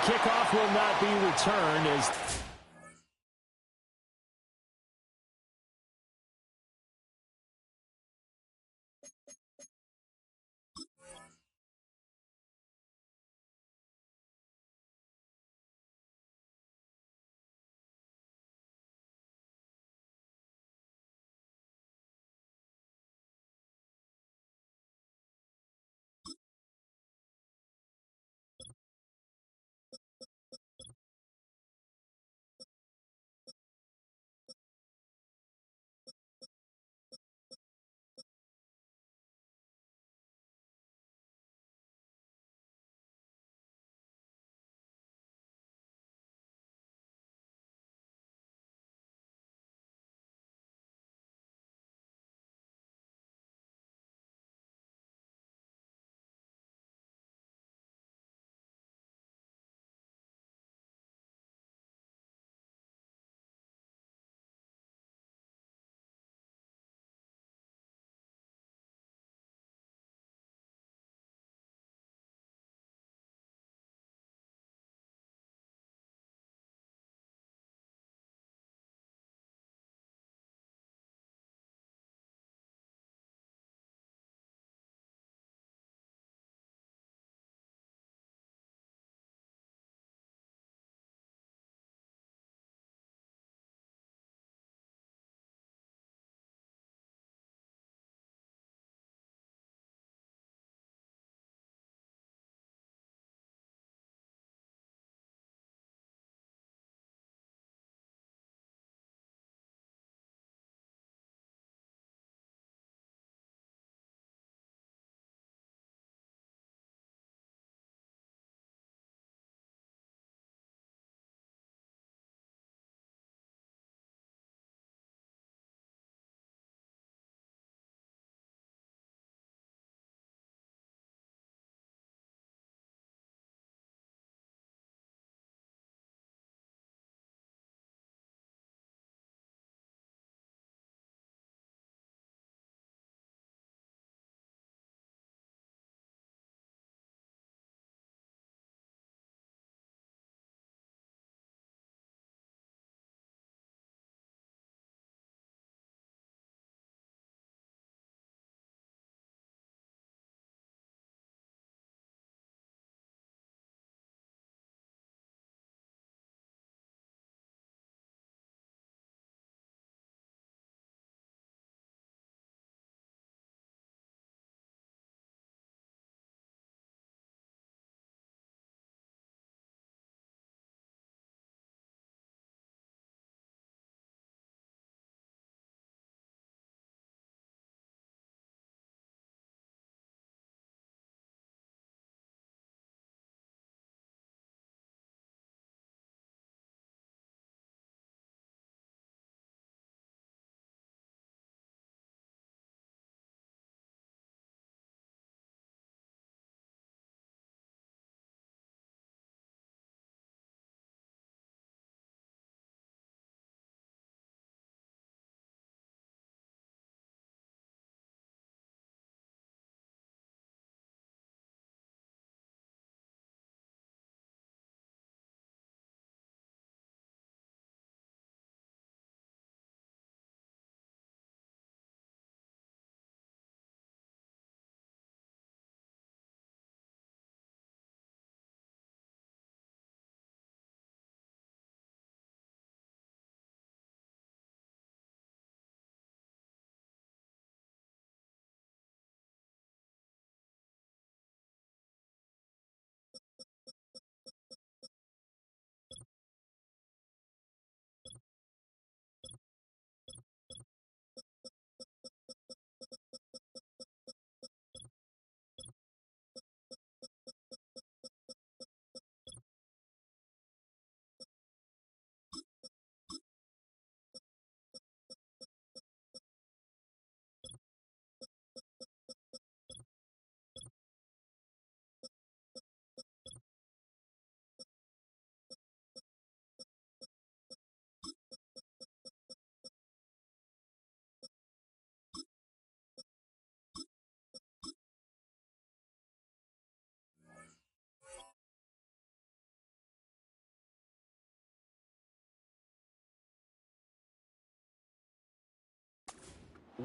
kickoff will not be returned as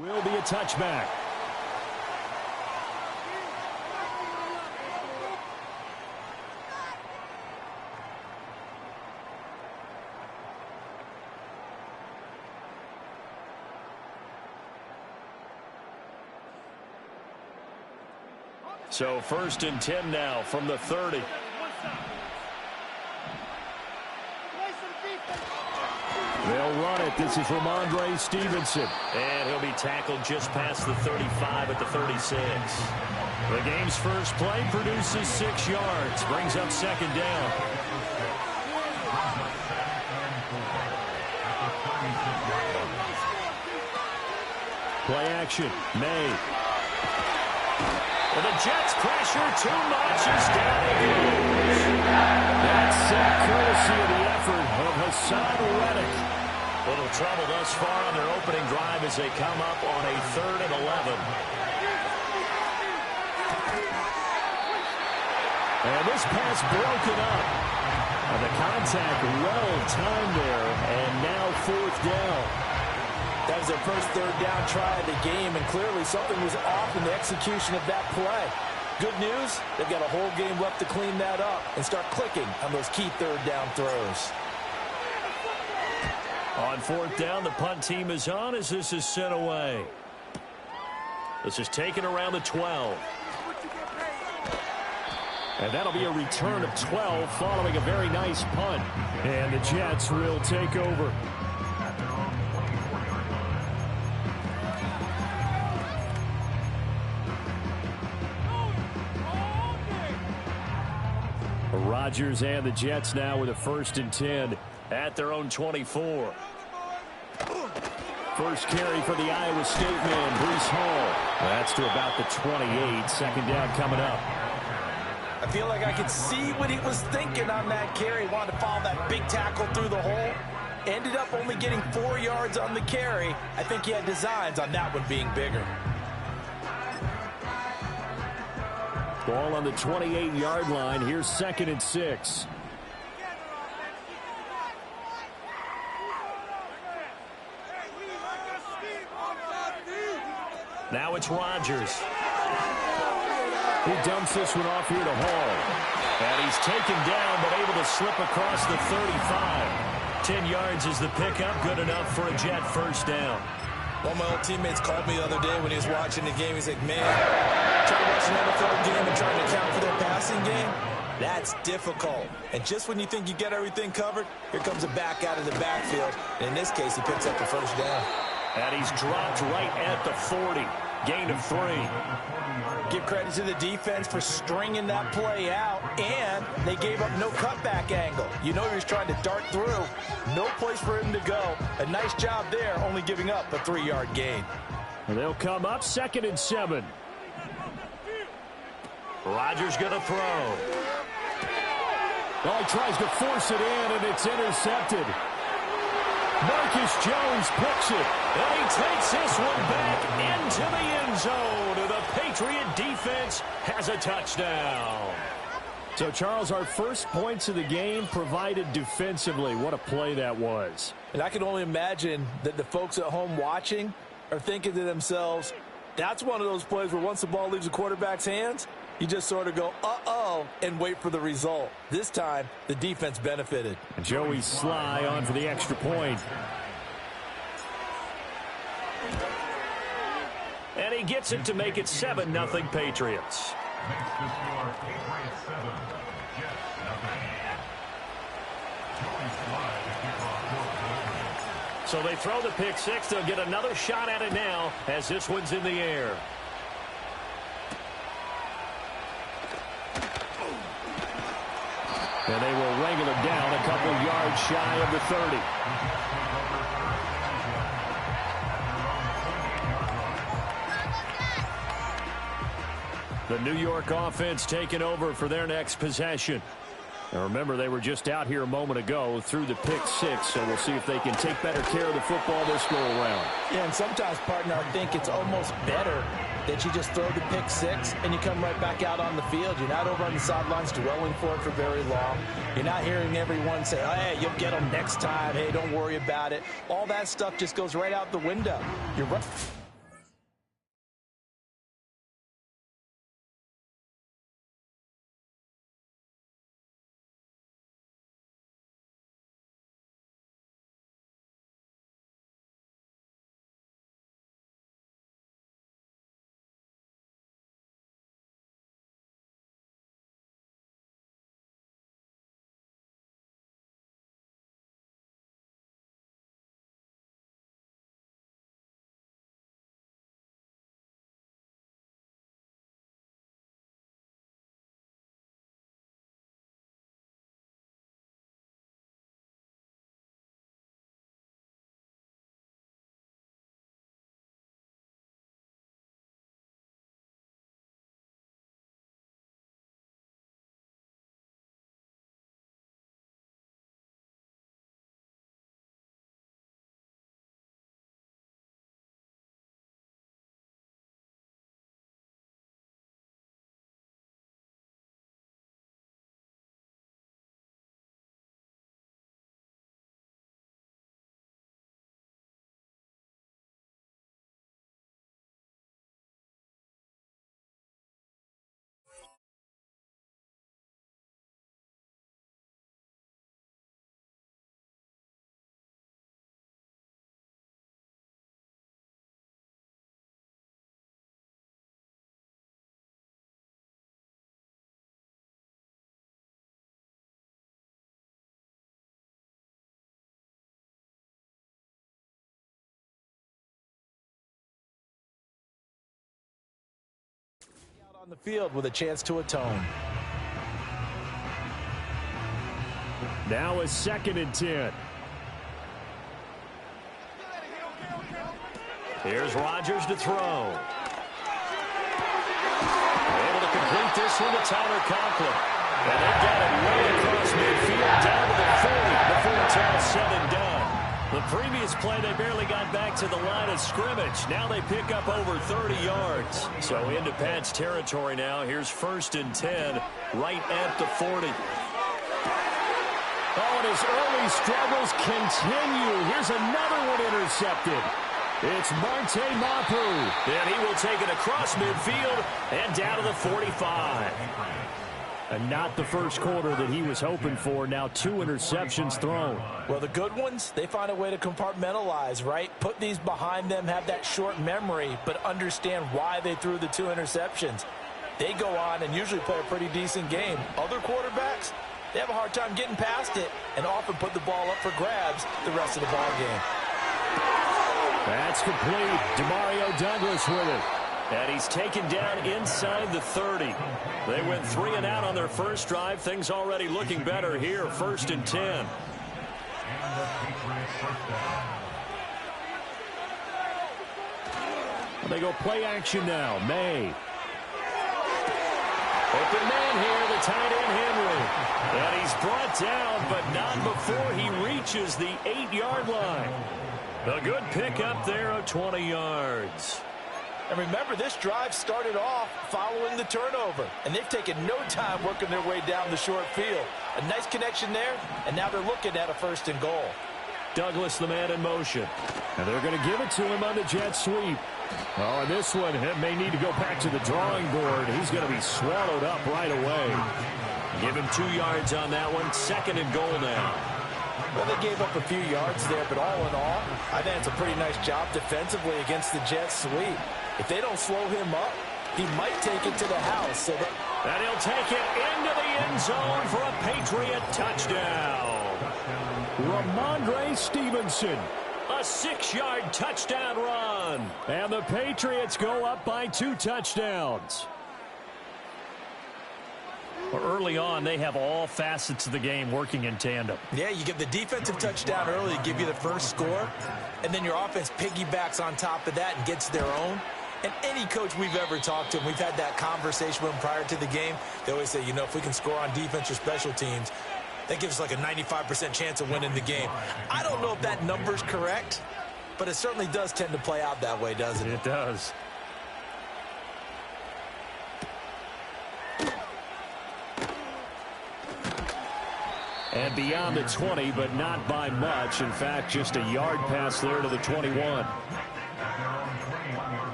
Will be a touchback. So 1st and 10 now from the 30. They'll run it. This is Ramondre Stevenson. And he'll be tackled just past the 35 at the 36. The game's first play produces 6 yards. Brings up 2nd down. Play action. May. Well, the Jets pressure too much. He's down and goes. That's courtesy of the effort of Haason Reddick. Little trouble thus far on their opening drive as they come up on a 3rd and 11. And this pass broken up. And the contact well timed there. And now 4th down. That was their first 3rd down try of the game, and clearly something was off in the execution of that play. Good news, they've got a whole game left to clean that up and start clicking on those key 3rd down throws. On 4th down, the punt team is on as this is sent away. This is taken around the 12. And that'll be a return of 12 following a very nice punt. And the Jets will take over. Rodgers and the Jets now with a 1st and 10 at their own 24. First carry for the Iowa State man, Breece Hall. That's to about the 28. 2nd down coming up. I feel like I could see what he was thinking on that carry. Wanted to follow that big tackle through the hole. Ended up only getting 4 yards on the carry. I think he had designs on that one being bigger. Ball on the 28-yard line. Here's 2nd and 6. Now it's Rodgers. He dumps this one off here to Hall. And he's taken down but able to slip across the 35. 10 yards is the pickup. Good enough for a Jet 1st down. One of my old teammates called me the other day when he was watching the game. He's like, man, trying to watch an NFL game and trying to account for their passing game, that's difficult. And just when you think you get everything covered, here comes a back out of the backfield. And in this case, he picks up the 1st down. And he's dropped right at the 40. Gain of 3. Give credit to the defense for stringing that play out, and they gave up no cutback angle. You know he was trying to dart through. No place for him to go. A nice job there, only giving up a 3-yard gain. And they'll come up 2nd and 7. Rodgers going to throw. Oh, he tries to force it in, and it's intercepted. Marcus Jones picks it. And he takes this one back into the end zone. And the Patriot defense has a touchdown. So, Charles, our first points of the game provided defensively. What a play that was. And I can only imagine that the folks at home watching are thinking to themselves, that's one of those plays where once the ball leaves the quarterback's hands, you just sort of go, uh-oh, and wait for the result. This time, the defense benefited. Joey Sly on for the extra point. And he gets it to make it 7-0 Patriots. Next to score, Patriots 7, Jets nothing. Joey Sly to kick off. So they throw the pick 6. They'll get another shot at it now as this one's in the air. And they will wrangle it down a couple yards shy of the 30. The New York offense taking over for their next possession. Now remember, they were just out here a moment ago through the pick 6, so we'll see if they can take better care of the football this go around. Yeah, and sometimes, partner, I think it's almost better that you just throw the pick 6 and you come right back out on the field. You're not over on the sidelines dwelling for it for very long. You're not hearing everyone say, oh, hey, you'll get them next time. Hey, don't worry about it. All that stuff just goes right out the window. You're right. On the field with a chance to atone. Now a 2nd and 10. Here's Rodgers to throw. Able to complete this one to Tyler Conklin. And they got it way across midfield down to the 40 before it's all said and done. The previous play, they barely got back to the line of scrimmage. Now they pick up over 30 yards. So into Pats territory now. Here's 1st and 10 right at the 40. Oh, and his early struggles continue. Here's another one intercepted. It's Marte Mapu. And he will take it across midfield and down to the 45. And not the first quarter that he was hoping for. Now 2 interceptions thrown. Well, the good ones, they find a way to compartmentalize, right? Put these behind them, have that short memory, but understand why they threw the 2 interceptions. They go on and usually play a pretty decent game. Other quarterbacks, they have a hard time getting past it and often put the ball up for grabs the rest of the ball game. That's complete. Demario Douglas with it. And he's taken down inside the 30. They went 3 and out on their first drive. Things already looking better here. 1st and 10. And the Patriots first down. They go play action now. May. Open man here, the tight end Henry. And he's brought down, but not before he reaches the 8-yard line. A good pickup there of 20 yards. And remember, this drive started off following the turnover. And they've taken no time working their way down the short field. A nice connection there, and now they're looking at a 1st and goal. Douglas, the man in motion. And they're going to give it to him on the jet sweep. Oh, and this one may need to go back to the drawing board. He's going to be swallowed up right away. Give him 2 yards on that one. 2nd and goal now. Well, they gave up a few yards there, but all in all, I think it's a pretty nice job defensively against the jet sweep. If they don't slow him up, he might take it to the house. And he'll take it into the end zone for a Patriot touchdown. Ramondre Stevenson. A 6-yard touchdown run. And the Patriots go up by 2 touchdowns. Early on, they have all facets of the game working in tandem. Yeah, you get the defensive touchdown early to give you the first score, and then your offense piggybacks on top of that and gets their own. And any coach we've ever talked to, and we've had that conversation with them prior to the game, they always say, you know, if we can score on defense or special teams, that gives us like a 95% chance of winning the game. I don't know if that number's correct, but it certainly does tend to play out that way, doesn't it? It does. And beyond the 20, but not by much. In fact, just a yard pass there to the 21.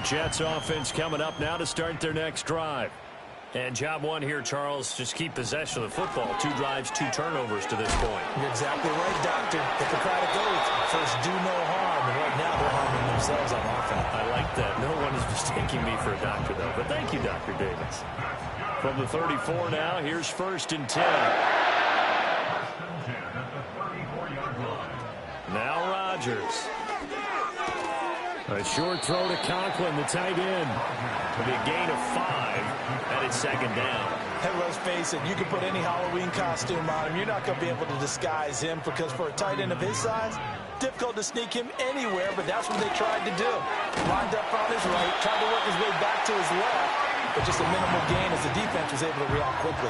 Jets offense coming up now to start their next drive. And job one here, Charles, just keep possession of the football. 2 drives, 2 turnovers to this point. You're exactly right, Doctor. Hippocratic oath. First, do no harm. And right now, they're harming themselves on offense. I like that. No one is mistaking me for a doctor, though. But thank you, Dr. Davis. From the 34 now, here's 1st and 10. Now Rodgers. A short throw to Conklin, the tight end. It'll be a gain of 5, and it's 2nd down. Hey, let's face it, you can put any Halloween costume on him. You're not going to be able to disguise him because for a tight end of his size, difficult to sneak him anywhere, but that's what they tried to do. Lined up on his right, tried to work his way back to his left, but just a minimal gain as the defense was able to react quickly.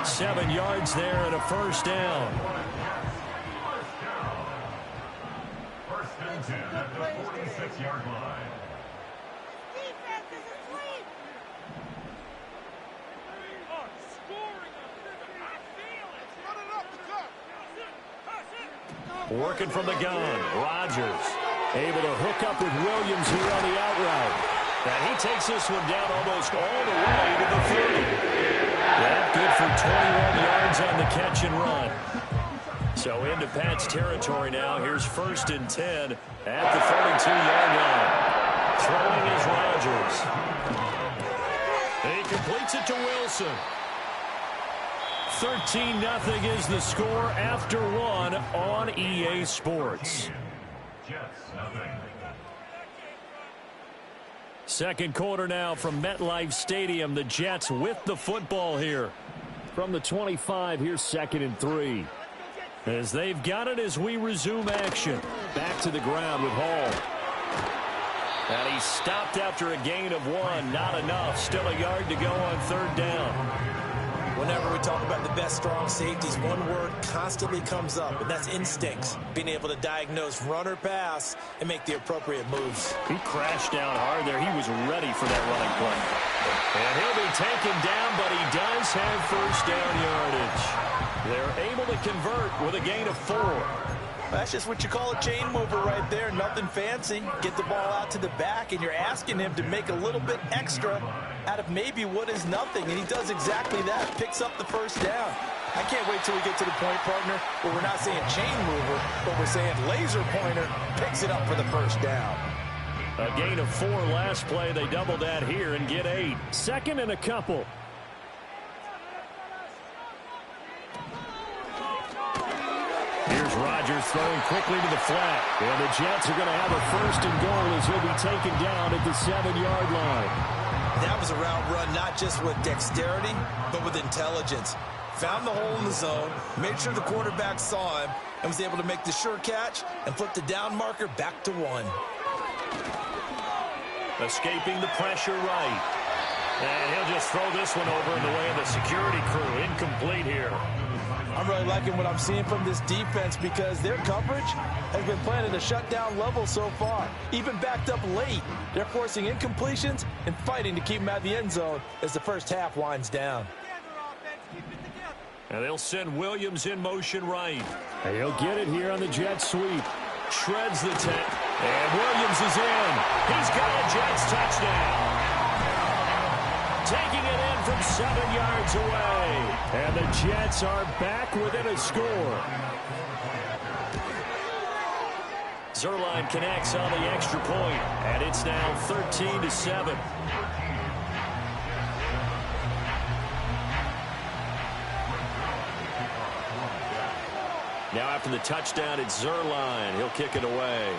7 yards there and a 1st down. First and 10 at the 46-yard line. Defense is asleep. Working from the gun, Rodgers able to hook up with Williams here on the out route. And he takes this one down almost all the way to the 30. That good for 21 yards on the catch and run. So into Pats territory now. Here's 1st and 10 at the 32-yard line. Throwing is Rodgers. He completes it to Wilson. 13-0 is the score after 1 on EA Sports. Jets, nothing. Second quarter now from MetLife Stadium. The Jets with the football here. From the 25, here's 2nd and 3. As they've got it as we resume action. Back to the ground with Hall. And he stopped after a gain of 1. Not enough. Still a yard to go on 3rd down. Whenever we talk about the best strong safeties, one word constantly comes up, and that's instincts. Being able to diagnose run or pass and make the appropriate moves. He crashed down hard there. He was ready for that running play. And he'll be taken down, but he does have first down yardage. They're able to convert with a gain of 4. That's just what you call a chain mover right there. Nothing fancy. Get the ball out to the back, and you're asking him to make a little bit extra out of maybe what is nothing, and he does exactly that. Picks up the first down. I can't wait till we get to the point, partner, where we're not saying chain mover, but we're saying laser pointer picks it up for the first down. A gain of 4 last play. They double that here and get 8. 2nd and a couple. Here's Rodgers throwing quickly to the flat. And the Jets are going to have a 1st and goal as he'll be taken down at the 7-yard line. That was a route run not just with dexterity, but with intelligence. Found the hole in the zone, made sure the quarterback saw him, and was able to make the sure catch and flip the down marker back to 1. Escaping the pressure right. And he'll just throw this one over in the way of the security crew. Incomplete here. I'm really liking what I'm seeing from this defense because their coverage has been playing at a shutdown level so far. Even backed up late, they're forcing incompletions and fighting to keep them out of the end zone as the first half winds down. And they'll send Williams in motion right. And he'll get it here on the jet sweep. Shreds the 10. And Williams is in. He's got a Jets touchdown. Taking it in from 7 yards away. And the Jets are back within a score. Zuerlein connects on the extra point, and it's now 13-7. Now after the touchdown, it's Zuerlein. He'll kick it away.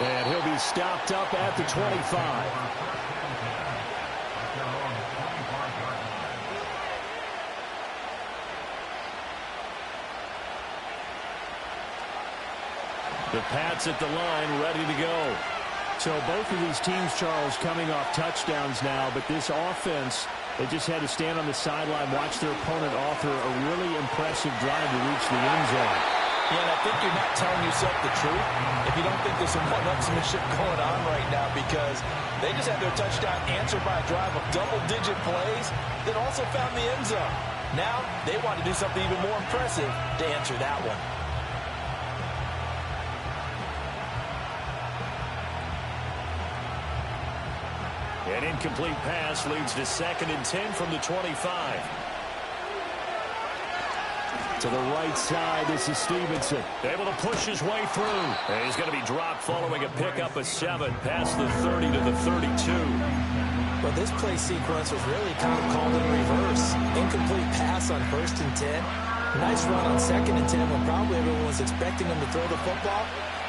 And he'll be stopped up at the 25. The Pats at the line, ready to go. So both of these teams, Charles, coming off touchdowns now, but this offense, they just had to stand on the sideline, watch their opponent author a really impressive drive to reach the end zone. Yeah, and I think you're not telling yourself the truth if you don't think there's some one-upsmanship going on right now, because they just had their touchdown answered by a drive of double-digit plays that also found the end zone. Now they want to do something even more impressive to answer that one. An incomplete pass leads to 2nd and 10 from the 25. To the right side, this is Stevenson. Able to push his way through. And he's going to be dropped following a pickup of 7 past the 30 to the 32. Well, this play sequence was really kind of called in reverse. Incomplete pass on 1st and 10. Nice run on 2nd and 10 when probably everyone was expecting him to throw the football.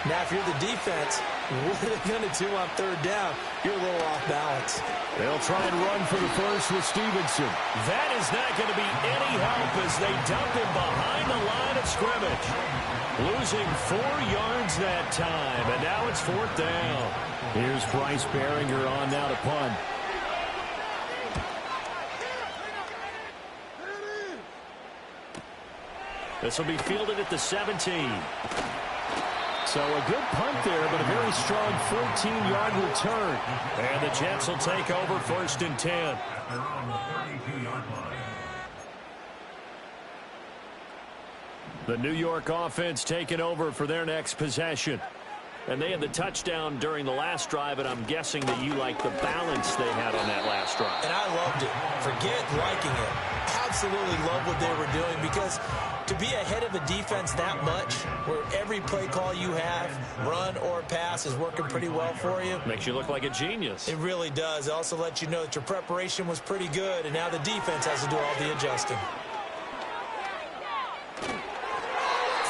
Now, if you're the defense, what are they going to do on 3rd down? You're a little off balance. They'll try and run for the first with Stevenson. That is not going to be any help as they dump him behind the line of scrimmage. Losing 4 yards that time, and now it's 4th down. Here's Bryce Baringer on now to punt. This will be fielded at the 17. So a good punt there, but a very strong 14-yard return. And the Jets will take over 1st and 10. The New York offense taking over for their next possession. And they had the touchdown during the last drive, and I'm guessing that you like the balance they had on that last drive. And I loved it. Forget liking it. Absolutely love what they were doing, because to be ahead of a defense that much, where every play call you have, run or pass, is working pretty well for you. Makes you look like a genius. It really does. It also lets you know that your preparation was pretty good, and now the defense has to do all the adjusting.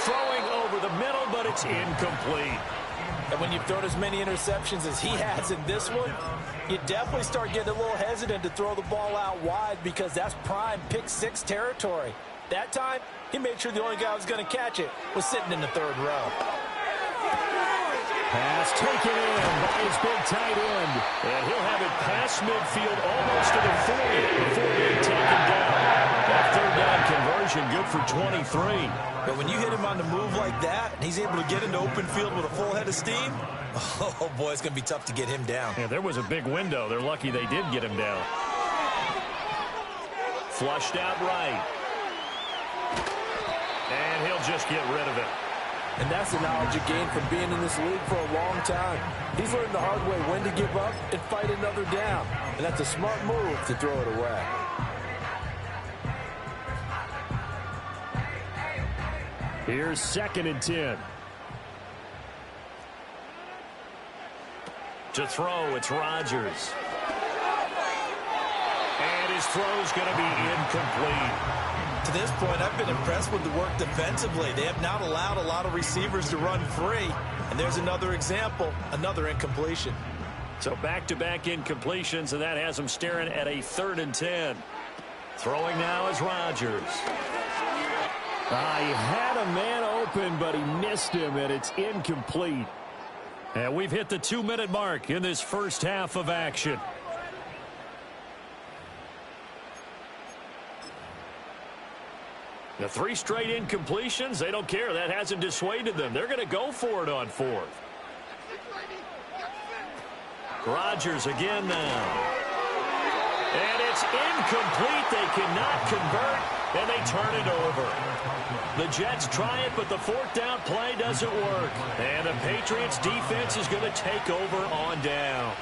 Throwing but it's incomplete. And when you've thrown as many interceptions as he has in this one, you definitely start getting a little hesitant to throw the ball out wide because that's prime pick six territory. That time, he made sure the only guy who was going to catch it was sitting in the third row. Pass taken in by his big tight end. And he'll have it past midfield almost to the 40 before being taken down. That third down conversion good for 23. But when you hit him on the move like that, and he's able to get into open field with a full head of steam, oh boy, it's going to be tough to get him down. Yeah, there was a big window. They're lucky they did get him down. Flushed out right. And he'll just get rid of it. And that's the knowledge you gain from being in this league for a long time. He's learned the hard way when to give up and fight another down. And that's a smart move to throw it away. Here's 2nd and 10. To throw, it's Rodgers. And his throw's going to be incomplete. To this point, I've been impressed with the work defensively. They have not allowed a lot of receivers to run free. And there's another example, another incompletion. So back-to-back incompletions, and that has them staring at a 3rd and 10. Throwing now is Rodgers. He had a man open, but he missed him, and it's incomplete. And we've hit the 2-minute mark in this first half of action. The 3 straight incompletions, they don't care. That hasn't dissuaded them. They're going to go for it on 4th. Rodgers again now. And it's incomplete. They cannot convert, and they turn it over. The Jets try it, but the 4th down play doesn't work. And the Patriots defense is going to take over on down.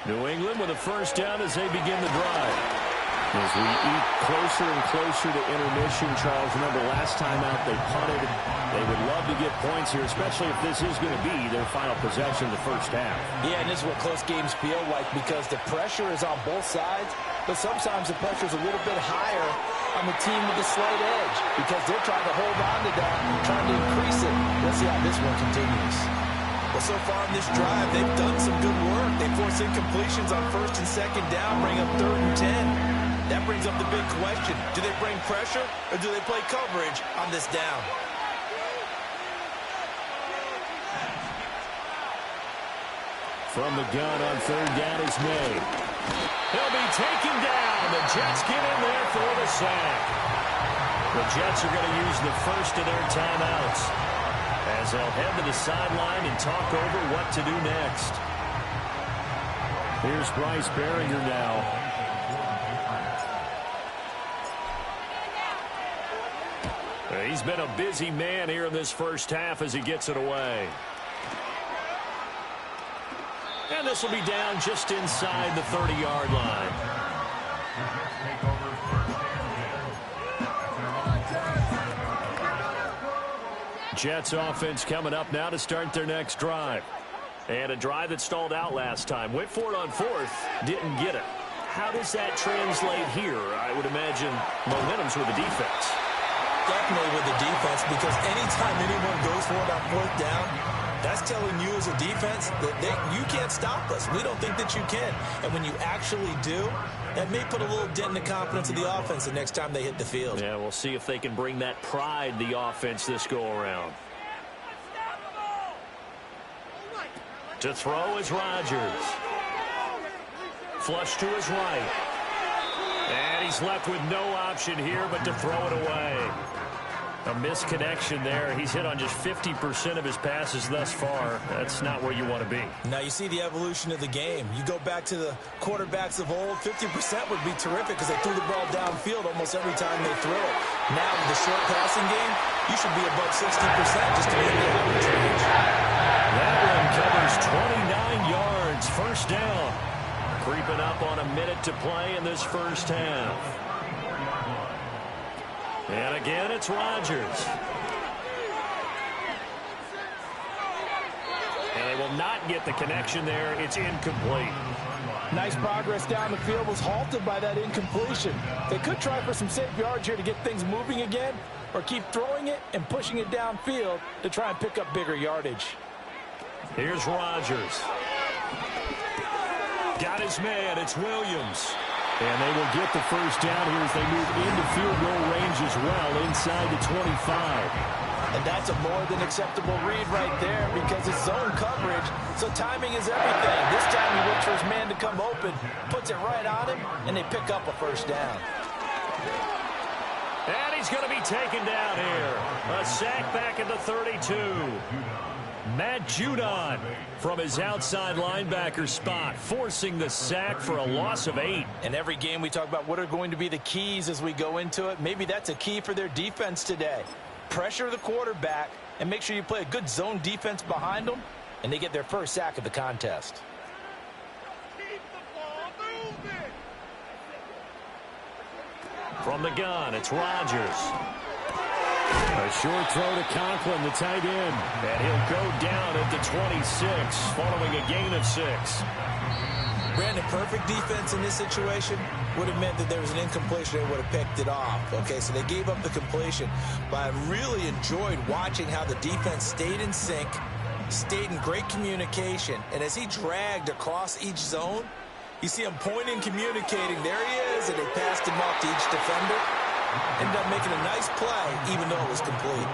New England with a 1st down as they begin the drive. As we eat closer and closer to intermission, Charles, remember last time out they punted. They would love to get points here, especially if this is going to be their final possession of the first half. Yeah, and this is what close games feel like because the pressure is on both sides, but sometimes the pressure is a little bit higher on the team with the slight edge because they're trying to hold on to that and trying to increase it. Let's see how this one continues. Well, so far in this drive, they've done some good work. They force incompletions on 1st and 2nd down, bring up 3rd and 10. That brings up the big question. Do they bring pressure or do they play coverage on this down? From the gun on 3rd down is made. He'll be taken down. The Jets get in there for the sack. The Jets are going to use the first of their timeouts as they'll head to the sideline and talk over what to do next. Here's Bryce Baringer now. He's been a busy man here in this first half as he gets it away. And this will be down just inside the 30-yard line. Jets offense coming up now to start their next drive. And a drive that stalled out last time. Went for it on 4th, didn't get it. How does that translate here? I would imagine momentum's with the defense. Definitely with the defense, because anytime anyone goes for it on 4th down, that's telling you as a defense that you can't stop us. We don't think that you can. And when you actually do, that may put a little dent in the confidence of the offense the next time they hit the field. Yeah, we'll see if they can bring that pride the offense this go-around. To throw is Rodgers. Flush to his right. And he's left with no option here but to throw it away. A misconnection there. He's hit on just 50% of his passes thus far. That's not where you want to be. Now you see the evolution of the game. You go back to the quarterbacks of old, 50% would be terrific because they threw the ball downfield almost every time they threw it. Now with the short passing game, you should be above 60% just to be in the average range. That one covers 29 yards. 1st down. Creeping up on a minute to play in this first half. And again, it's Rodgers. And they will not get the connection there. It's incomplete. Nice progress down the field was halted by that incompletion. They could try for some safe yards here to get things moving again, or keep throwing it and pushing it downfield to try and pick up bigger yardage. Here's Rodgers. Got his man. It's Williams. And they will get the first down here as they move into field goal range as well, inside the 25. And that's a more than acceptable read right there because it's zone coverage, so timing is everything. This time he waits for his man to come open, puts it right on him, and they pick up a first down. And he's going to be taken down here. A sack back at the 32. Matt Judon from his outside linebacker spot, forcing the sack for a loss of 8. In every game we talk about what are going to be the keys as we go into it. Maybe that's a key for their defense today. Pressure the quarterback and make sure you play a good zone defense behind them, and they get their first sack of the contest. Keep the ball moving. From the gun, it's Rodgers. A short throw to Conklin, the tight end. And he'll go down at the 26, following a gain of 6. Brandon, perfect defense in this situation would have meant that there was an incompletion. They would have picked it off. Okay, so they gave up the completion. But I really enjoyed watching how the defense stayed in sync, stayed in great communication. And as he dragged across each zone, you see him pointing, communicating. There he is, and they passed him off to each defender. Ended up making a nice play, even though it was complete.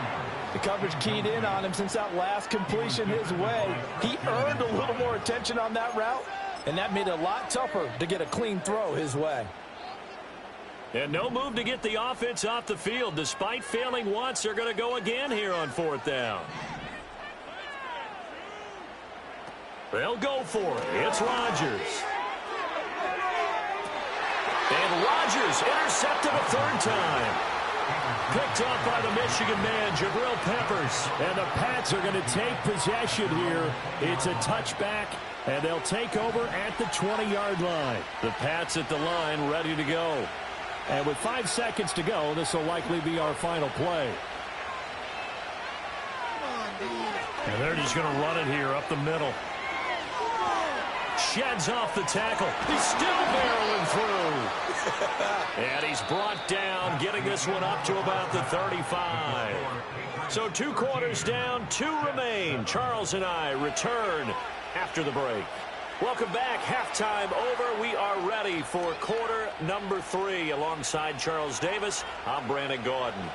The coverage keyed in on him since that last completion his way. He earned a little more attention on that route, and that made it a lot tougher to get a clean throw his way. And no move to get the offense off the field. Despite failing once, they're going to go again here on 4th down. They'll go for it. It's Rodgers. And Rodgers intercepted a 3rd time. Picked up by the Michigan man, Jabril Peppers. And the Pats are going to take possession here. It's a touchback, and they'll take over at the 20-yard line. The Pats at the line, ready to go. And with 5 seconds to go, this will likely be our final play. And they're just going to run it here up the middle. Sheds off the tackle. He's still barreling through. And he's brought down, getting this one up to about the 35. So 2 quarters down, 2 remain. Charles and I return after the break. Welcome back. Halftime over. We are ready for quarter number 3. Alongside Charles Davis, I'm Brandon Gordon.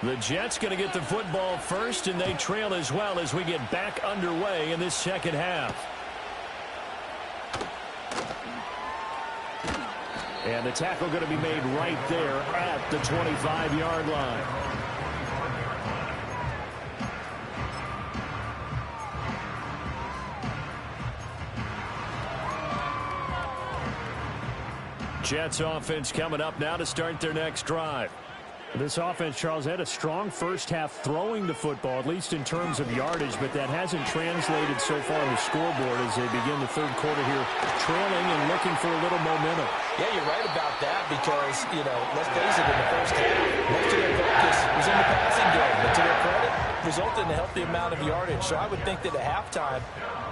The Jets going to get the football first, and they trail as well as we get back underway in this second half. And the tackle going to be made right there at the 25-yard line. Jets offense coming up now to start their next drive. This offense, Charles, had a strong first half throwing the football, at least in terms of yardage, but that hasn't translated so far on the scoreboard as they begin the third quarter here, trailing and looking for a little momentum. Yeah, you're right about that because, you know, let's face it, in the first half, most of their focus was in the passing game, but to their credit, resulted in a healthy amount of yardage. So I would think that at halftime,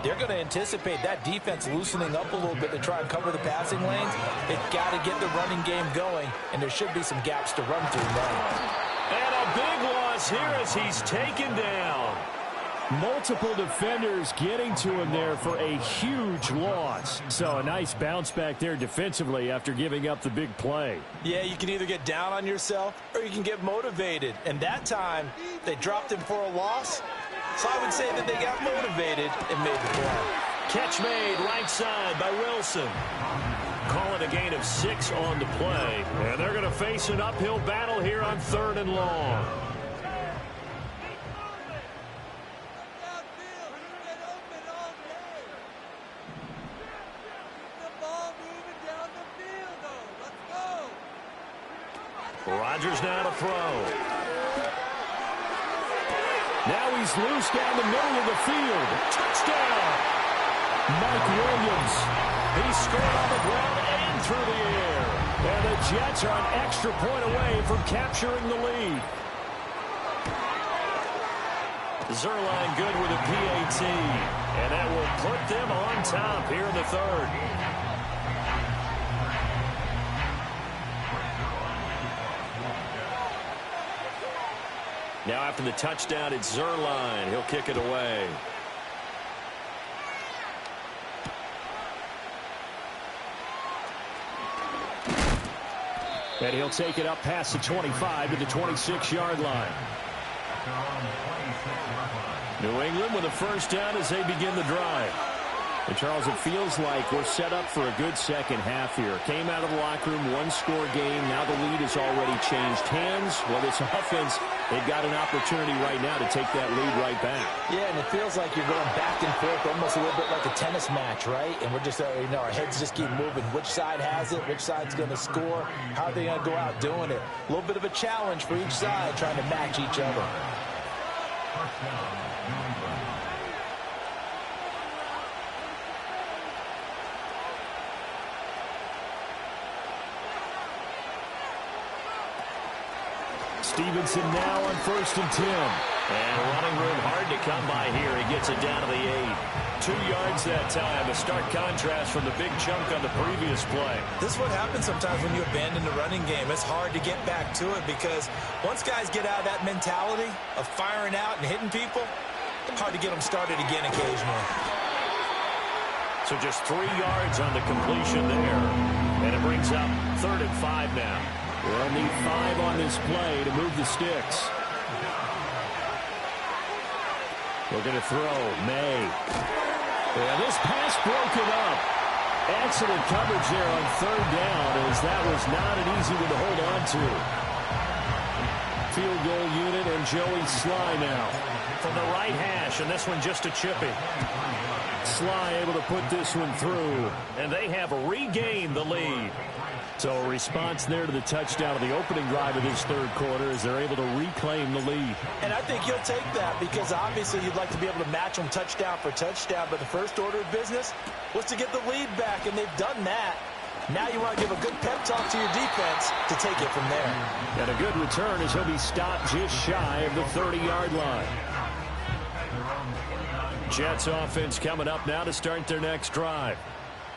they're going to anticipate that defense loosening up a little bit to try and cover the passing lanes. They've got to get the running game going, and there should be some gaps to run through now. And a big loss here as he's taken down. Multiple defenders getting to him there for a huge loss. So a nice bounce back there defensively after giving up the big play. Yeah, you can either get down on yourself or you can get motivated. And that time, they dropped him for a loss. So I would say that they got motivated and made the play. Catch made right side by Wilson. Call it a gain of 6 on the play. And they're going to face an uphill battle here on 3rd and long. Rodgers now to throw. Now he's loose down the middle of the field. Touchdown! Mike Williams. He scored on the ground and through the air. And the Jets are an extra point away from capturing the lead. Zuerlein good with a PAT. And that will put them on top here in the third. Now after the touchdown, it's Zuerlein. He'll kick it away. And he'll take it up past the 25 to the 26-yard line. New England with a first down as they begin the drive. And Charles, it feels like we're set up for a good second half here. Came out of the locker room, one-score game. Now the lead has already changed hands. Well, this offense, they've got an opportunity right now to take that lead right back. Yeah, and it feels like you're going back and forth, almost a little bit like a tennis match, right? And we're just, our heads just keep moving. Which side has it? Which side's going to score? How are they going to go out doing it? A little bit of a challenge for each side, trying to match each other. Stevenson now on 1st and 10. And running room hard to come by here. He gets it down to the 8. 2 yards that time. A stark contrast from the big chunk on the previous play. This is what happens sometimes when you abandon the running game. It's hard to get back to it because once guys get out of that mentality of firing out and hitting people, it's hard to get them started again occasionally. So just 3 yards on the completion there. And it brings up 3rd and 5 now. They'll need 5 on this play to move the sticks. Looking to throw. May. And this pass broken up. Excellent coverage there on 3rd down, as that was not an easy one to hold on to. Field goal unit and Joey Sly now. From the right hash, and this one just a chippy. Sly able to put this one through. And they have regained the lead. So a response there to the touchdown of the opening drive of this 3rd quarter as they're able to reclaim the lead. And I think you'll take that because obviously you'd like to be able to match them touchdown for touchdown, but the first order of business was to get the lead back, and they've done that. Now you want to give a good pep talk to your defense to take it from there. And a good return as he'll be stopped just shy of the 30-yard line. Jets offense coming up now to start their next drive.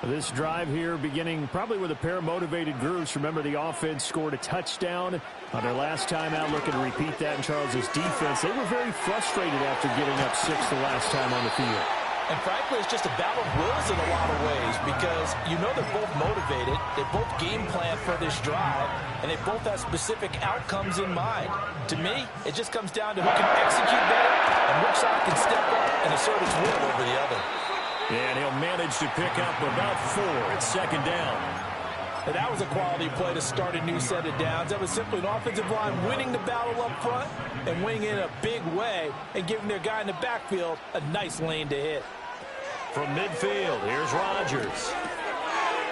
This drive here beginning probably with a pair of motivated groups. Remember, the offense scored a touchdown on their last time out. Looking to repeat that in Charles's defense. They were very frustrated after giving up 6 the last time on the field. And frankly, it's just a battle of wills in a lot of ways because you know they're both motivated. They both game plan for this drive, and they both have specific outcomes in mind. To me, it just comes down to who can execute better and which side can step up and assert its will over the other. And he'll manage to pick up about 4 at 2nd down. And that was a quality play to start a new set of downs. That was simply an offensive line winning the battle up front and winning in a big way and giving their guy in the backfield a nice lane to hit. From midfield, here's Rodgers.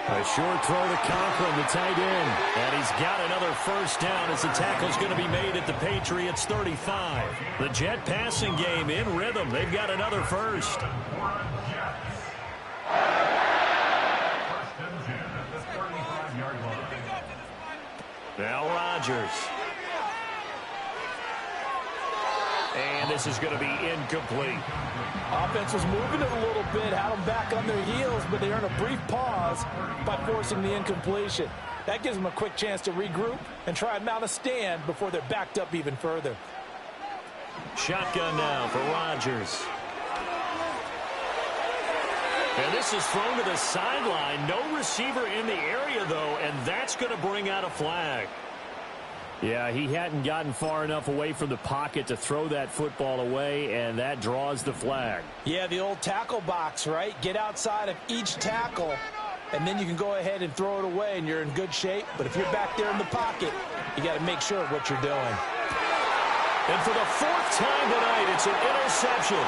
A short throw to Cochran, the tight end. And he's got another first down as the tackle's going to be made at the Patriots 35. The Jet passing game in rhythm. They've got another first. Now Rodgers. And this is going to be incomplete. Offense was moving it a little bit, had them back on their heels, but they earned a brief pause by forcing the incompletion. That gives them a quick chance to regroup and try and mount a stand before they're backed up even further. Shotgun now for Rodgers. And this is thrown to the sideline. No receiver in the area, though, and that's going to bring out a flag. Yeah, he hadn't gotten far enough away from the pocket to throw that football away, and that draws the flag. Yeah, the old tackle box, right? Get outside of each tackle, and then you can go ahead and throw it away, and you're in good shape. But if you're back there in the pocket, you got to make sure of what you're doing. And for the 4th time tonight, it's an interception.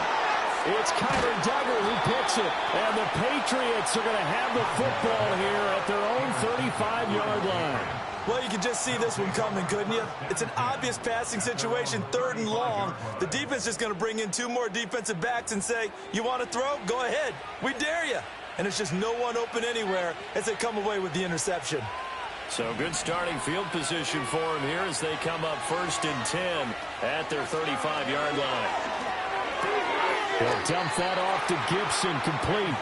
It's Kyler Duggar who picks it, and the Patriots are going to have the football here at their own 35-yard line. Well, you can just see this one coming, couldn't you? It's an obvious passing situation, 3rd and long. The defense is going to bring in 2 more defensive backs and say, you want to throw? Go ahead. We dare you. And it's just no one open anywhere as they come away with the interception. So good starting field position for them here as they come up 1st and 10 at their 35-yard line. He'll dump that off to Gibson, complete.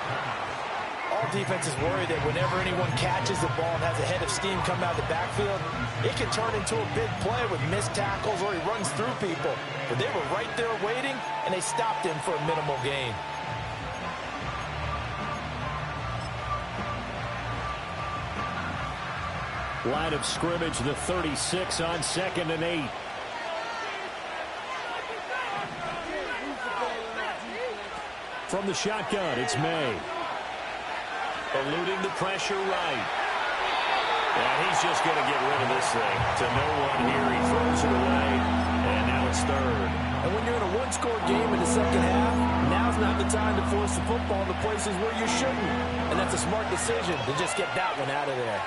All defenses worry that whenever anyone catches the ball and has a head of steam coming out of the backfield, it can turn into a big play with missed tackles or he runs through people. But they were right there waiting, and they stopped him for a minimal gain. Line of scrimmage, the 36 on 2nd and 8. From the shotgun, it's May. Eluding the pressure right. And he's just going to get rid of this thing. To no one here. He throws it away. And now it's 3rd. And when you're in a one-score game in the second half, now's not the time to force the football in the places where you shouldn't. And that's a smart decision to just get that one out of there.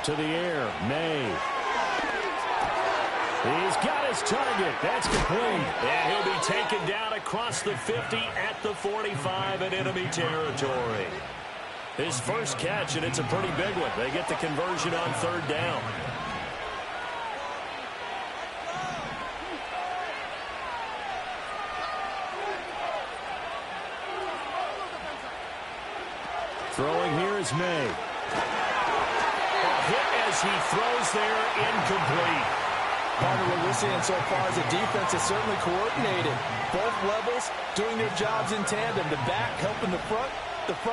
To the air, May. He's got his target. That's complete. And he'll be taken down across the 50 at the 45 in enemy territory. His first catch, and it's a pretty big one. They get the conversion on 3rd down. Throwing here is May. A hit as he throws there, incomplete. Part of what we're seeing so far is the defense is certainly coordinated. Both levels doing their jobs in tandem. The back helping the front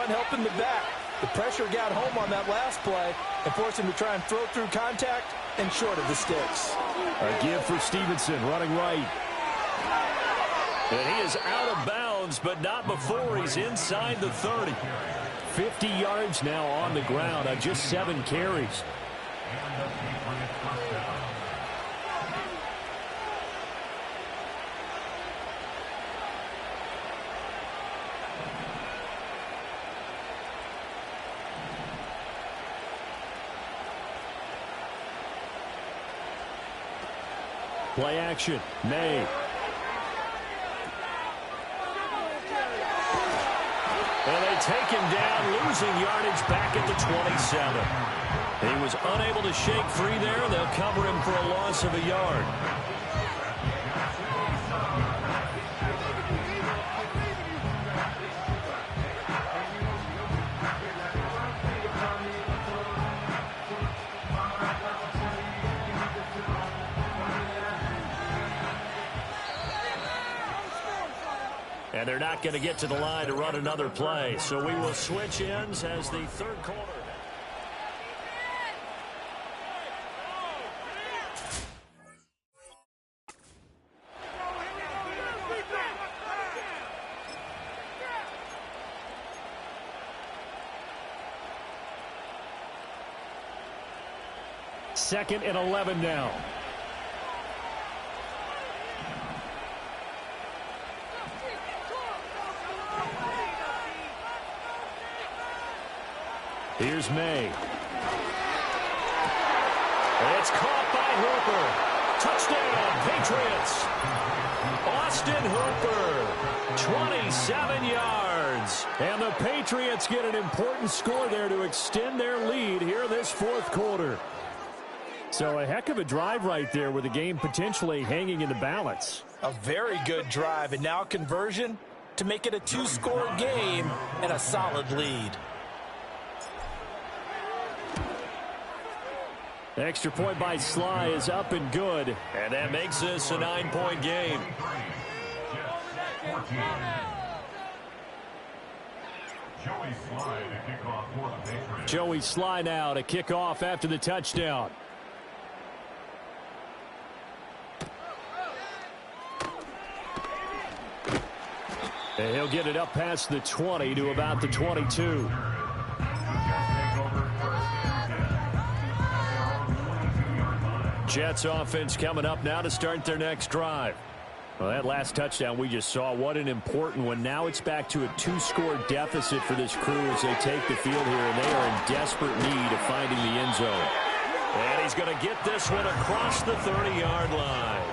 helping the back. The pressure got home on that last play and forced him to try and throw through contact and short of the sticks. A give for Stevenson, running right. And he is out of bounds, but not before he's inside the 30. 50 yards now on the ground on just 7 carries. Play action, May. And they take him down, losing yardage back at the 27. He was unable to shake free there. They'll cover him for a loss of a yard. And they're not going to get to the line to run another play. So we will switch ends as the 3rd quarter. Second and 11 now. Here's May. It's caught by Hooper. Touchdown, Patriots. Austin Hooper, 27 yards. And the Patriots get an important score there to extend their lead here this 4th quarter. So a heck of a drive right there with the game potentially hanging in the balance. A very good drive, and now conversion to make it a 2-score game and a solid lead. Extra point by Sly is up and good. And that makes this a 9-point game. Joey Sly now to kick off after the touchdown. And he'll get it up past the 20 to about the 22. Jets offense coming up now to start their next drive. Well, that last touchdown we just saw, what an important one. Now it's back to a 2-score deficit for this crew as they take the field here, and they are in desperate need of finding the end zone. And he's going to get this one across the 30-yard line.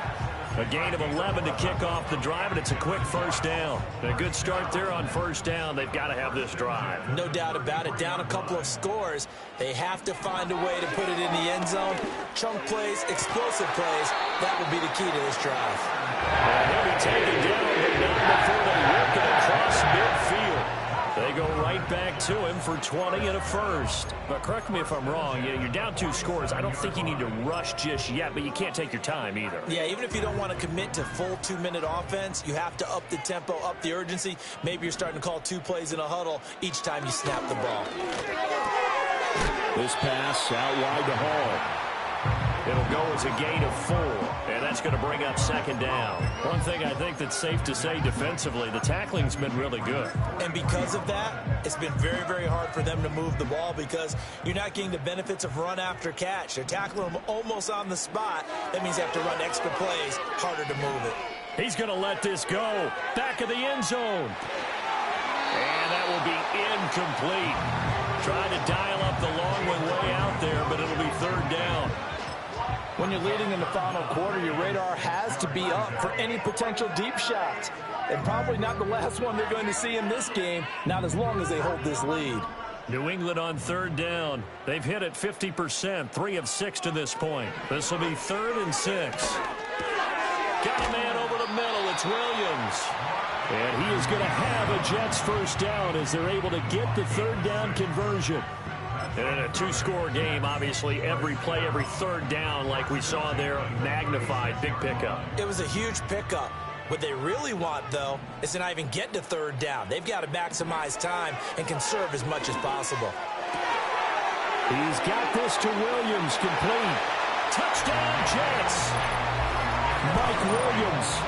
A gain of 11 to kick off the drive, and it's a quick first down. A good start there on first down. They've got to have this drive. No doubt about it. Down a couple of scores. They have to find a way to put it in the end zone. Chunk plays, explosive plays. That will be the key to this drive. And he'll be taken down, but not before they work it across midfield. They go right back to him for 20 and a first. But correct me if I'm wrong. You're down 2 scores. I don't think you need to rush just yet, but you can't take your time either. Yeah, even if you don't want to commit to full 2-minute offense, you have to up the tempo, up the urgency. Maybe you're starting to call 2 plays in a huddle each time you snap the ball. This pass out wide to Hall. It'll go as a gain of 4, and that's going to bring up second down. One thing I think that's safe to say defensively, the tackling's been really good. And because of that, it's been very, very hard for them to move the ball because you're not getting the benefits of run after catch. They're tackling them almost on the spot. That means they have to run extra plays, harder to move it. He's going to let this go. Back of the end zone. And that will be incomplete. Trying to dial up the long one way out there, but it'll be third down. When you're leading in the final quarter, your radar has to be up for any potential deep shots. And probably not the last one they're going to see in this game, not as long as they hold this lead. New England on third down. They've hit it 50%, 3 of 6 to this point. This will be 3rd and 6. Got a man over the middle. It's Williams. And he is going to have a Jets first down as they're able to get the third down conversion. And in a 2-score game, obviously, every play, every third down, like we saw there, magnified, big pickup. It was a huge pickup. What they really want, though, is to not even get to third down. They've got to maximize time and conserve as much as possible. He's got this to Williams, complete. Touchdown, Jets. Mike Williams.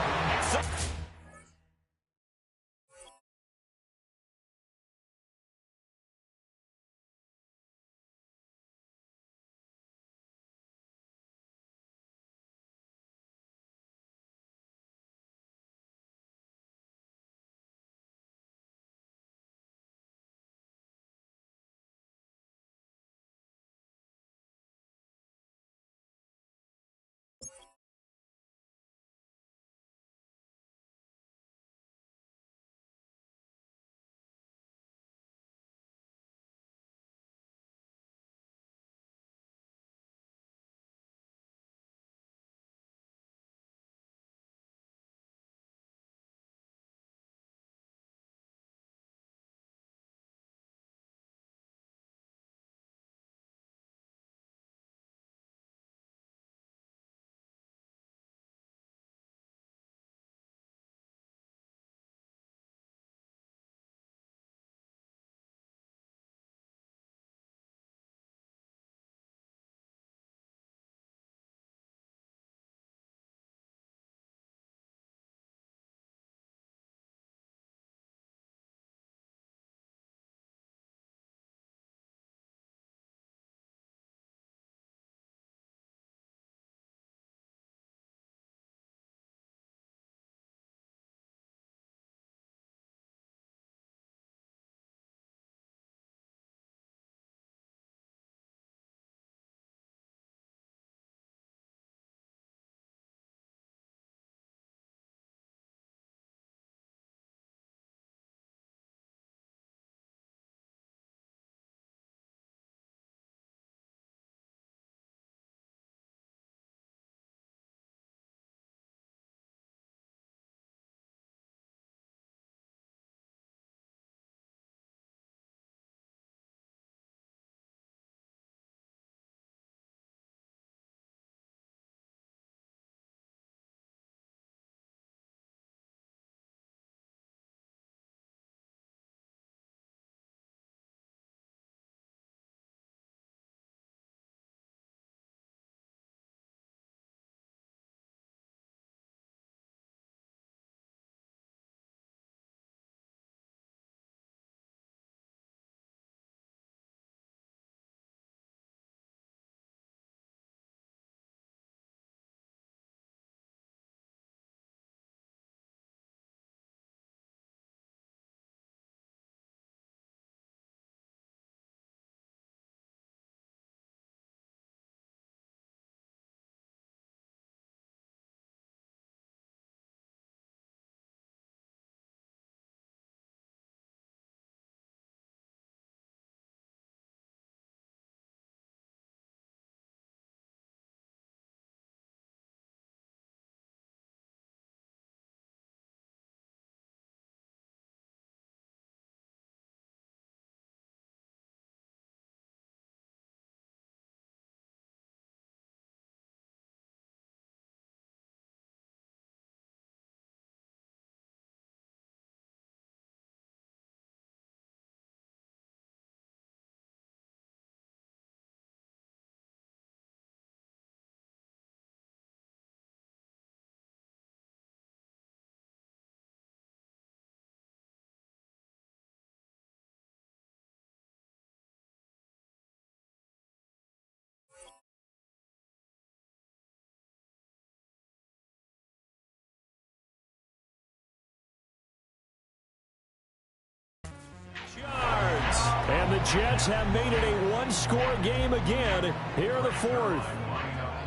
Jets have made it a one-score game again here in the fourth.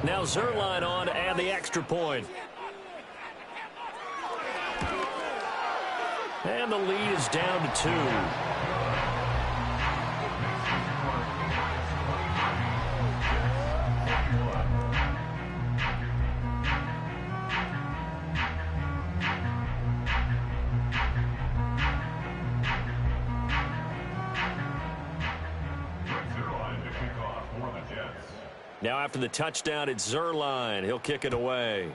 Now Zuerlein on to add the extra point. And the lead is down to 2. Now after the touchdown, it's Zuerlein. He'll kick it away.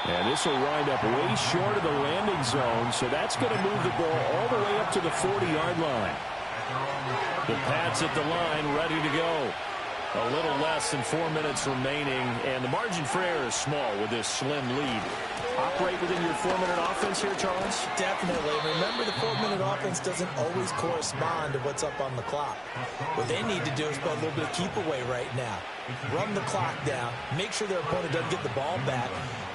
And this will wind up way short of the landing zone, so that's going to move the ball all the way up to the 40-yard line. The Pats at the line, ready to go. A little less than 4 minutes remaining, and the margin for error is small with this slim lead. Operate within your 4-minute offense here, Charles? Definitely. Remember, the 4-minute offense doesn't always correspond to what's up on the clock. What they need to do is play a little bit of keep away right now. Run the clock down. Make sure their opponent doesn't get the ball back.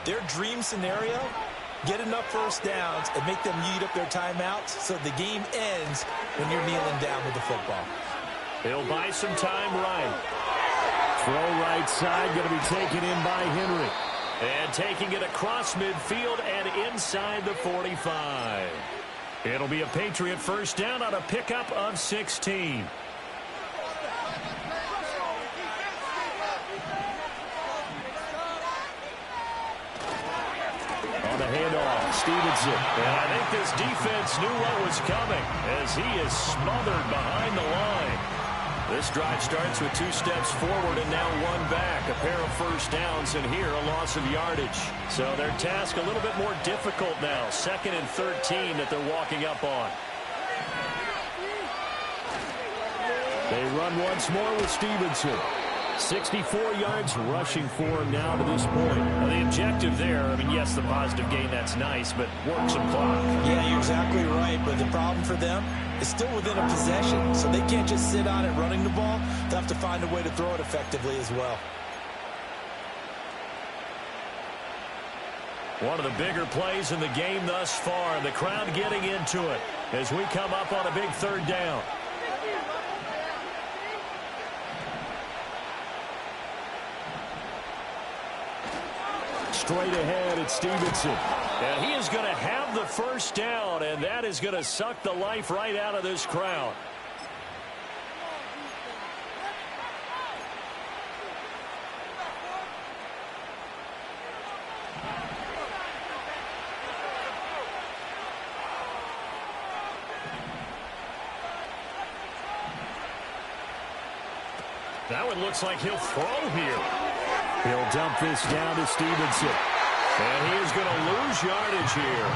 Their dream scenario, get enough first downs and make them eat up their timeouts so the game ends when you're kneeling down with the football. He'll buy some time right. Throw right side, going to be taken in by Henry. And taking it across midfield and inside the 45. It'll be a Patriot first down on a pickup of 16. On the handoff, Stevenson. And I think this defense knew what was coming as he is smothered behind the line. This drive starts with 2 steps forward and now 1 back. A pair of first downs, and here a loss of yardage. So their task a little bit more difficult now. 2nd and 13 that they're walking up on. They run once more with Stevenson. 64 yards rushing for him now to this point. Now the objective there, I mean, yes, the positive gain, that's nice, but work some clock. Yeah, you're exactly right, but the problem for them is still within a possession, so they can't just sit on it running the ball. They'll have to find a way to throw it effectively as well. One of the bigger plays in the game thus far, the crowd getting into it as we come up on a big 3rd down. Straight ahead, it's Stevenson. And he is going to have the first down, and that is going to suck the life right out of this crowd. Now it looks like he'll throw here. He'll dump this down to Stevenson. And he is going to lose yardage here.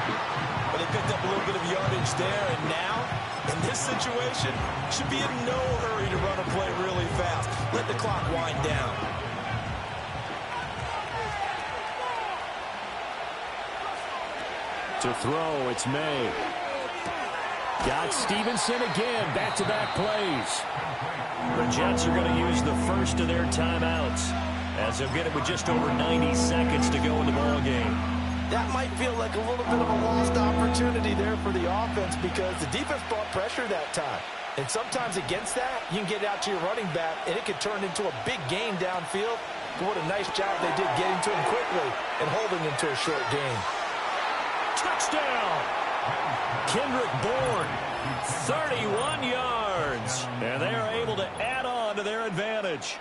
But they picked up a little bit of yardage there, and now, in this situation, should be in no hurry to run a play really fast. Let the clock wind down. To throw, it's May. Got Stevenson again, back-to-back plays. The Jets are going to use the first of their timeouts, as they'll get it with just over 90 seconds to go in the ball game. That might feel like a little bit of a lost opportunity there for the offense because the defense brought pressure that time. And sometimes against that, you can get out to your running back, and it could turn into a big gain downfield. But what a nice job they did getting to him quickly and holding him to a short gain. Touchdown! Kendrick Bourne, 31 yards. And they are able to add on to their advantage.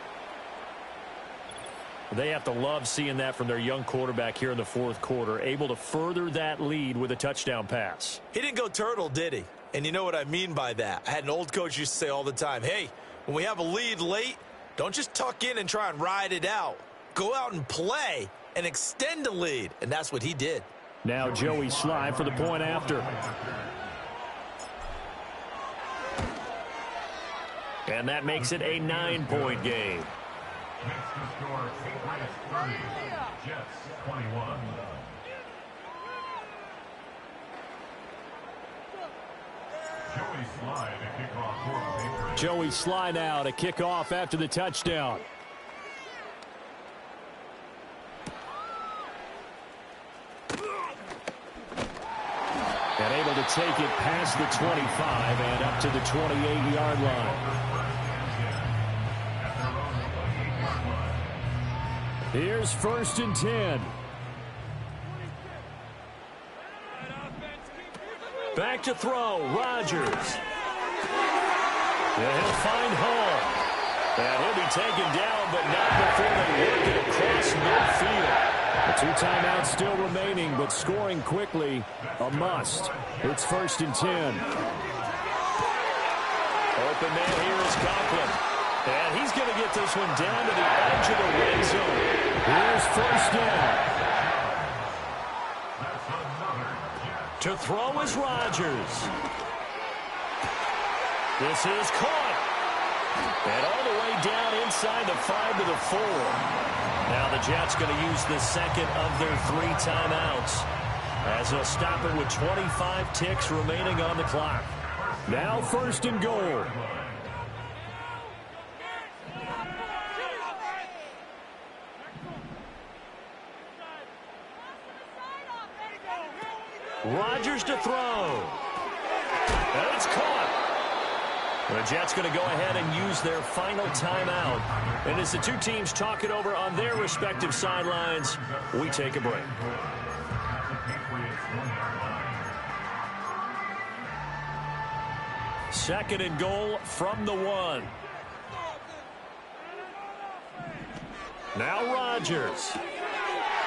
They have to love seeing that from their young quarterback here in the 4th quarter, able to further that lead with a touchdown pass. He didn't go turtle, did he? And you know what I mean by that. I had an old coach used to say all the time, hey, when we have a lead late, don't just tuck in and try and ride it out. Go out and play and extend the lead. And that's what he did. Now Joey Slye for the point after. And that makes it a 9-point game. Next to score, Patriots 30, Jets 21. Joey Slye to kick off for the Patriots. Joey Slye now to kick off after the touchdown. And able take it past the 25 and up to the 28-yard line. Here's 1st and 10. Back to throw, Rodgers. And he'll find Hall. And he'll be taken down, but not before they work it across midfield. The 2 timeouts still remaining, but scoring quickly, a must. It's 1st and 10. Open man here is Conklin. And he's going to get this one down to the edge of the red zone. Here's 1st down. To throw is Rodgers. This is caught. And all the way down inside the 5 to the 4. Now the Jets going to use the second of their 3 timeouts as they'll stop it with 25 ticks remaining on the clock. Now 1st and goal. Rodgers to throw. And it's caught. The Jets going to go ahead and use their final timeout. And as the 2 teams talk it over on their respective sidelines, we take a break. Second and goal from the 1. Now Rodgers.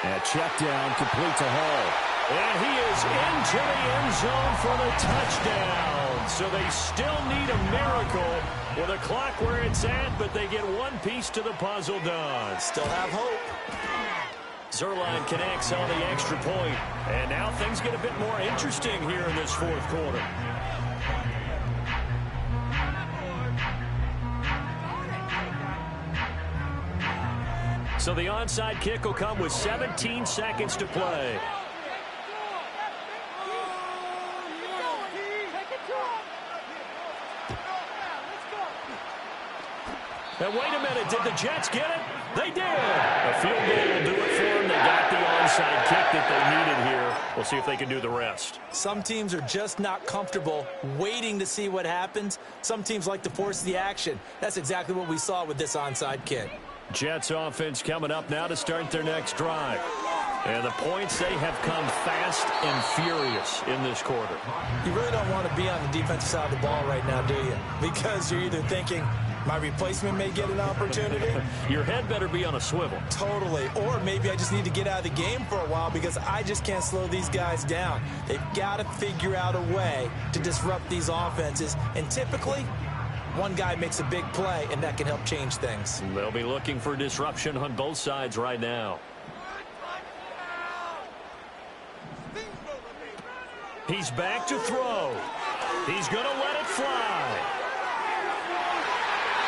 And check down, complete to Hall. And he is into the end zone for the touchdown. So they still need a miracle with a clock where it's at, but they get one piece to the puzzle done. Still have hope. Zuerlein connects on the extra point. And now things get a bit more interesting here in this 4th quarter. So the onside kick will come with 17 seconds to play. And wait a minute, did the Jets get it? They did. A field goal will do it for them. They got the onside kick that they needed here. We'll see if they can do the rest. Some teams are just not comfortable waiting to see what happens. Some teams like to force the action. That's exactly what we saw with this onside kick. Jets offense coming up now to start their next drive. And the points, they have come fast and furious in this quarter. You really don't want to be on the defensive side of the ball right now, do you? Because you're either thinking, my replacement may get an opportunity. Your head better be on a swivel. Totally. Or maybe I just need to get out of the game for a while because I just can't slow these guys down. They've got to figure out a way to disrupt these offenses. And typically, one guy makes a big play, and that can help change things. They'll be looking for disruption on both sides right now. He's back to throw. He's going to let it fly.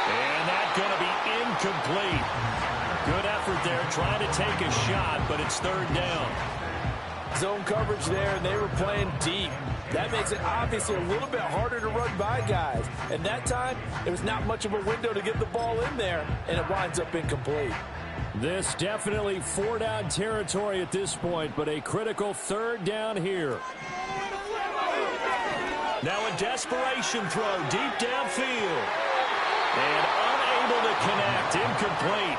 And that's going to be incomplete. Good effort there trying to take a shot, but it's 3rd down. Zone coverage there, and they were playing deep. That makes it obviously a little bit harder to run by guys. And that time, there was not much of a window to get the ball in there, and it winds up incomplete. This definitely 4-down territory at this point, but a critical 3rd down here. Now a desperation throw deep downfield. And unable to connect, incomplete.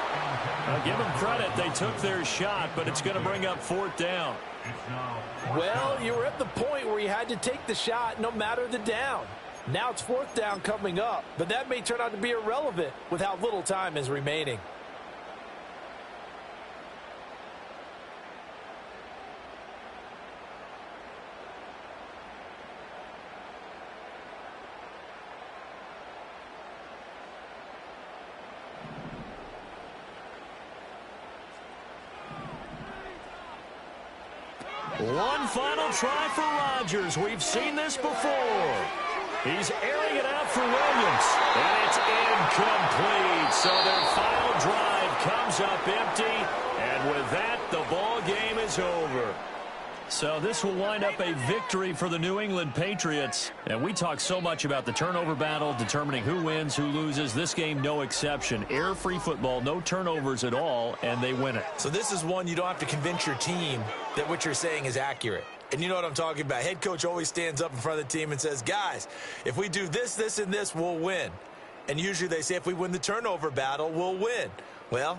I'll give them credit, they took their shot, but it's going to bring up 4th down. Well, you were at the point where you had to take the shot no matter the down. Now it's 4th down coming up, but that may turn out to be irrelevant with how little time is remaining. One final try for Rodgers. We've seen this before. He's airing it out for Williams. And it's incomplete. So their final drive comes up empty. And with that, the ball game is over. So this will wind up a victory for the New England Patriots. And we talk so much about the turnover battle, determining who wins, who loses. This game, no exception. Error-free football, no turnovers at all, and they win it. So this is one you don't have to convince your team that what you're saying is accurate. And you know what I'm talking about. Head coach always stands up in front of the team and says, guys, if we do this, this, and this, we'll win. And usually they say if we win the turnover battle, we'll win. Well,